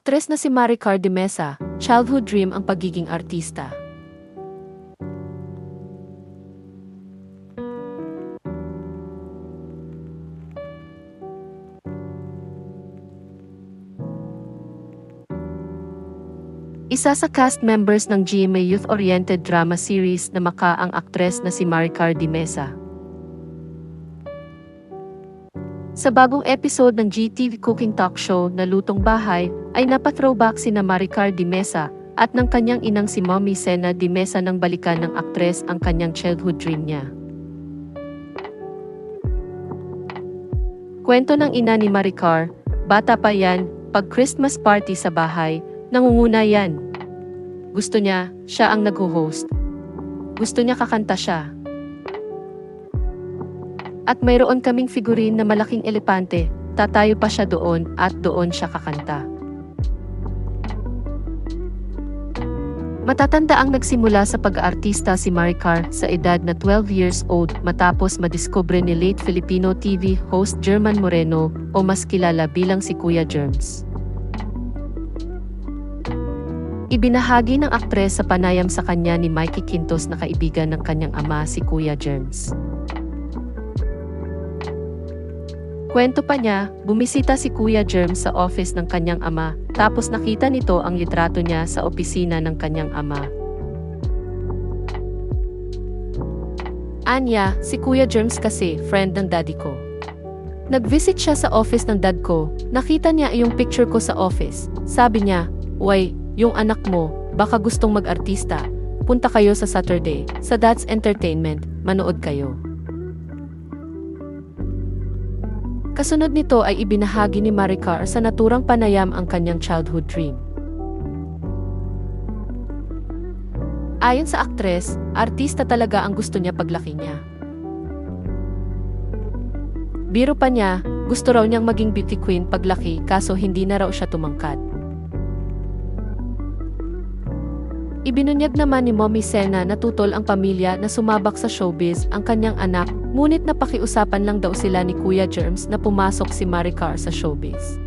Aktres na si Maricar de Mesa, childhood dream ang pagiging artista. Isa sa cast members ng GMA youth-oriented drama series na Maka ang aktres na si Maricar de Mesa. Sa bagong episode ng GTV cooking talk show na Lutong Bahay, ay napa-throwback sina Maricar de Mesa at ng kanyang inang si Mommy Sena de Mesa nang balikan ng aktres ang kanyang childhood dream niya. Kwento ng ina ni Maricar, bata pa yan, pag Christmas party sa bahay, nangunguna yan. Gusto niya, siya ang nag-host. Gusto niya kakanta siya. At mayroon kaming figurin na malaking elepante, tatayo pa siya doon at doon siya kakanta. Matatanda ang nagsimula sa pag-aartista si Maricar sa edad na 12 years old matapos madiskubre ni late Filipino TV host German Moreno o mas kilala bilang si Kuya Germs. Ibinahagi ng aktres sa panayam sa kanya ni Mikey Quintos na kaibigan ng kanyang ama si Kuya Germs. Kwento pa niya, bumisita si Kuya Germs sa office ng kanyang ama, tapos nakita nito ang litrato niya sa opisina ng kanyang ama. Anya, si Kuya Germs kasi, friend ng daddy ko. Nag-visit siya sa office ng dad ko, nakita niya yung picture ko sa office. Sabi niya, "Uy, yung anak mo, baka gustong mag-artista. Punta kayo sa Saturday, sa Dad's Entertainment, manood kayo." Kasunod nito ay ibinahagi ni Maricar sa naturang panayam ang kanyang childhood dream. Ayon sa aktres, artista talaga ang gusto niya paglaki niya. Biro pa niya, gusto raw niyang maging beauty queen paglaki kaso hindi na raw siya tumangkad. Ibinunyag naman ni Mommy Sena na tutol ang pamilya na sumabak sa showbiz ang kanyang anak, ngunit napakiusapan lang daw sila ni Kuya Germs na pumasok si Maricar sa showbiz.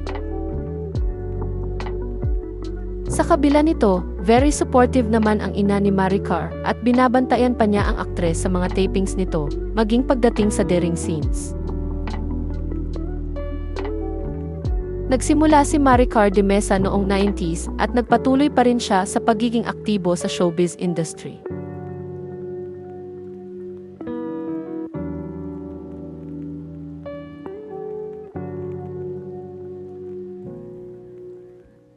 Sa kabila nito, very supportive naman ang ina ni Maricar at binabantayan pa niya ang aktres sa mga tapings nito, maging pagdating sa daring scenes. Nagsimula si Maricar de Mesa noong 90s at nagpatuloy pa rin siya sa pagiging aktibo sa showbiz industry.